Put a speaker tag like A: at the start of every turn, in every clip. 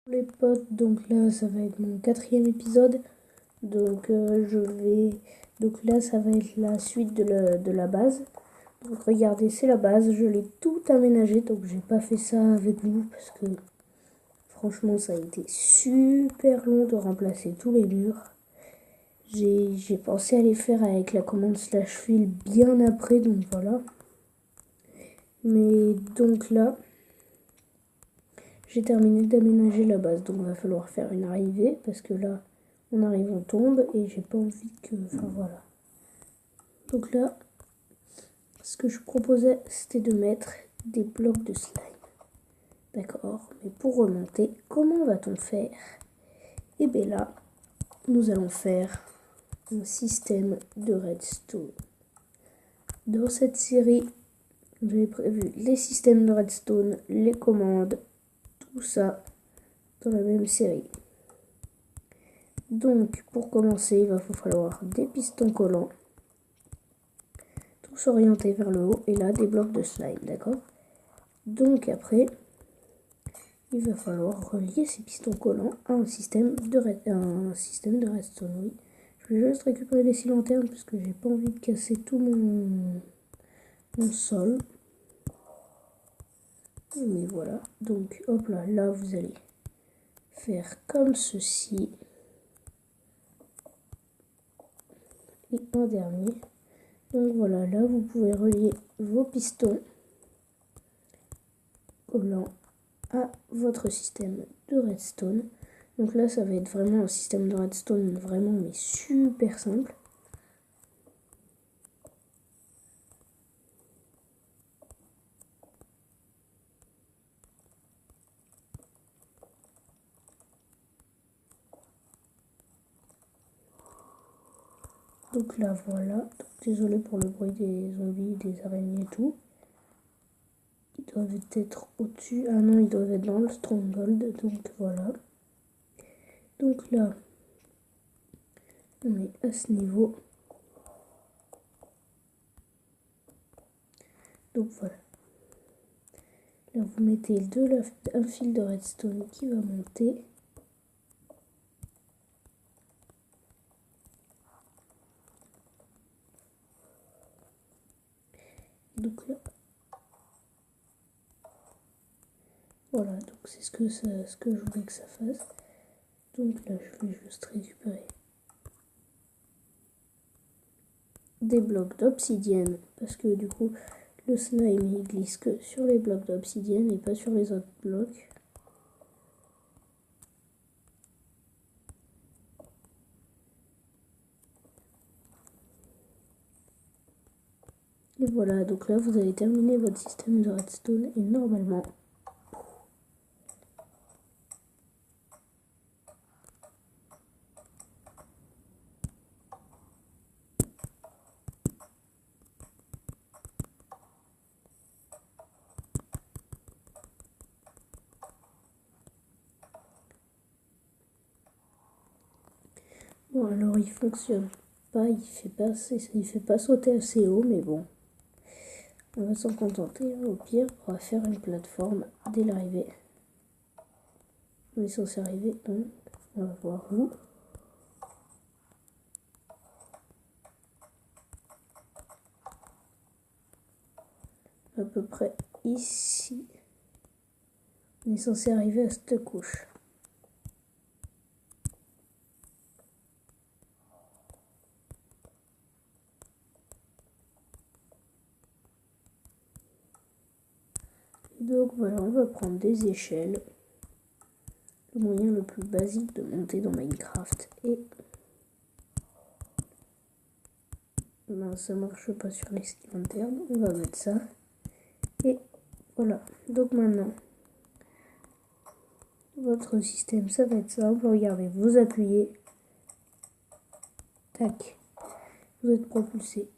A: Les potes, donc là ça va être mon 4e épisode, donc donc là ça va être la suite de la base. Donc regardez, c'est la base, je l'ai tout aménagé, donc j'ai pas fait ça avec vous parce que franchement ça a été super long de remplacer tous les murs. J'ai pensé à les faire avec la commande /fill bien après, donc voilà. Mais donc là j'ai terminé d'aménager la base, donc il va falloir faire une arrivée parce que là on arrive, on tombe et j'ai pas envie que. Enfin voilà. Donc là, ce que je proposais c'était de mettre des blocs de slime. D'accord, mais pour remonter, comment va-t-on faire? Et bien là, nous allons faire un système de redstone. Dans cette série, j'ai prévu les systèmes de redstone, les commandes, tout ça dans la même série. Donc, pour commencer, il va vous falloir des pistons collants, tous orientés vers le haut, et là, des blocs de slime, d'accord? Donc, après, il va falloir relier ces pistons collants à un système de redstone, oui. Je vais juste récupérer les 6 lanternes, parce que j'ai pas envie de casser tout mon sol. Mais voilà, donc, hop là, là, vous allez faire comme ceci. Et un dernier. Donc voilà, là vous pouvez relier vos pistons collants à votre système de redstone. Donc là ça va être vraiment un système de redstone vraiment mais super simple. Donc là voilà, donc, désolé pour le bruit des zombies, des araignées et tout. Ils doivent être au-dessus, ah non ils doivent être dans le stronghold, donc voilà. Donc là on est à ce niveau. Donc voilà. Là vous mettez un fil de redstone qui va monter. Donc là, voilà, donc c'est ce que je voulais que ça fasse. Donc là, je vais juste récupérer des blocs d'obsidienne parce que du coup, le slime il glisse que sur les blocs d'obsidienne et pas sur les autres blocs. Et voilà, donc là, vous avez terminé votre système de redstone et normalement, bon alors il fonctionne pas, il fait pas sauter assez haut, mais bon, on va s'en contenter. Au pire, on va faire une plateforme dès l'arrivée. On est censé arriver, donc on va voir où. À peu près ici. On est censé arriver à cette couche. Donc voilà, on va prendre des échelles. Le moyen le plus basique de monter dans Minecraft. Et ben, ça marche pas sur les skis internes. On va mettre ça. Et voilà. Donc maintenant, votre système, ça va être simple. Regardez, vous appuyez. Tac. Vous êtes propulsé.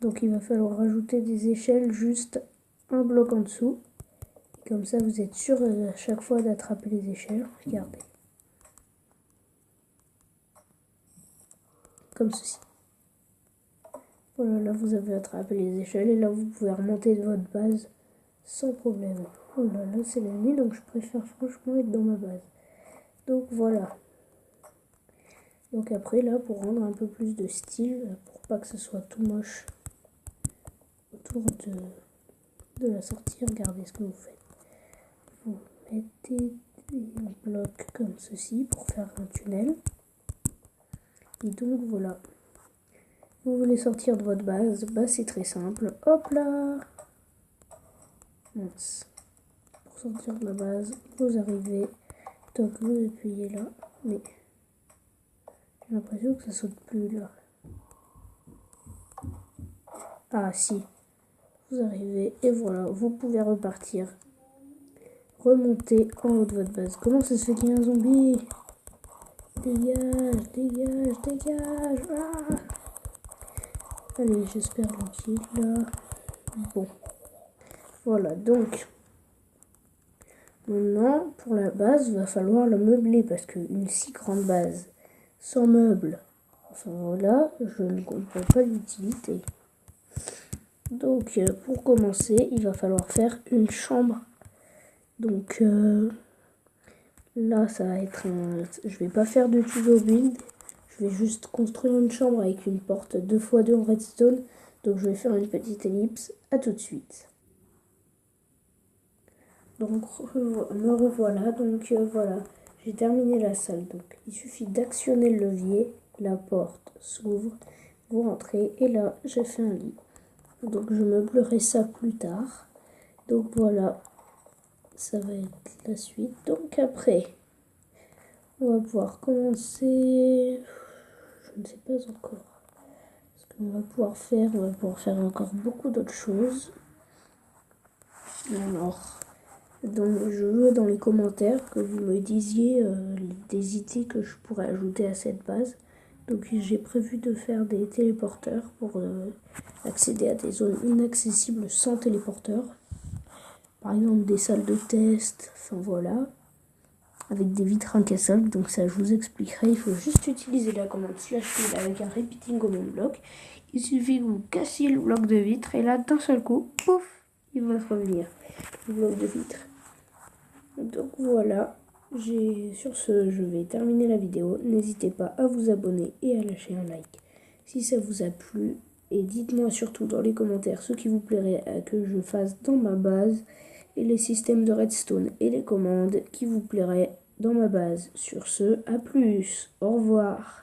A: Donc il va falloir rajouter des échelles juste un bloc en dessous. Comme ça, vous êtes sûr à chaque fois d'attraper les échelles. Regardez. Comme ceci. Voilà, là vous avez attrapé les échelles et là vous pouvez remonter de votre base sans problème. Oh là là, c'est la nuit, donc je préfère franchement être dans ma base. Donc voilà. Donc après là, pour rendre un peu plus de style, pour pas que ce soit tout moche autour de la sortie, regardez ce que vous faites. Vous mettez des blocs comme ceci pour faire un tunnel. Et donc voilà. Vous voulez sortir de votre base, bah c'est très simple. Hop là. Mince. Pour sortir de la base, vous arrivez, donc vous appuyez là, mais j'ai l'impression que ça saute plus là. Ah si, vous arrivez et voilà, vous pouvez repartir. Remonter en haut de votre base. Comment ça se fait qu'il y a un zombie? Dégage, dégage, dégage. Ah, allez, j'espère le kill là. Bon. Voilà, donc. Maintenant, pour la base, il va falloir la meubler parce qu'une si grande base sans meubles, enfin voilà, je ne comprends pas l'utilité. Donc, pour commencer, il va falloir faire une chambre. Donc, là, ça va être un... Je vais pas faire de tuto build. Je vais juste construire une chambre avec une porte 2x2 en redstone. Donc, je vais faire une petite ellipse. À tout de suite. Donc, me revoilà. Donc, voilà. J'ai terminé la salle. Donc, il suffit d'actionner le levier. La porte s'ouvre. Vous rentrez. Et là, j'ai fait un lit. Donc, je meublerai ça plus tard. Donc, voilà. Ça va être la suite. Donc, après... On va pouvoir commencer. Je ne sais pas encore. Ce qu'on va pouvoir faire, on va pouvoir faire encore beaucoup d'autres choses. Alors, je veux dans les commentaires que vous me disiez des idées que je pourrais ajouter à cette base. Donc j'ai prévu de faire des téléporteurs pour accéder à des zones inaccessibles sans téléporteur. Par exemple des salles de test, enfin voilà. Avec des vitres incassables, donc ça je vous expliquerai. Il faut juste utiliser la commande /kill avec un repeating command block. Il suffit que vous cassiez le bloc de vitre et là d'un seul coup, pouf, il va revenir le bloc de vitre. Donc voilà, sur ce je vais terminer la vidéo. N'hésitez pas à vous abonner et à lâcher un like si ça vous a plu. Et dites-moi surtout dans les commentaires ce qui vous plairait que je fasse dans ma base et les systèmes de redstone et les commandes qui vous plairaient dans ma base. Sur ce, à plus, au revoir.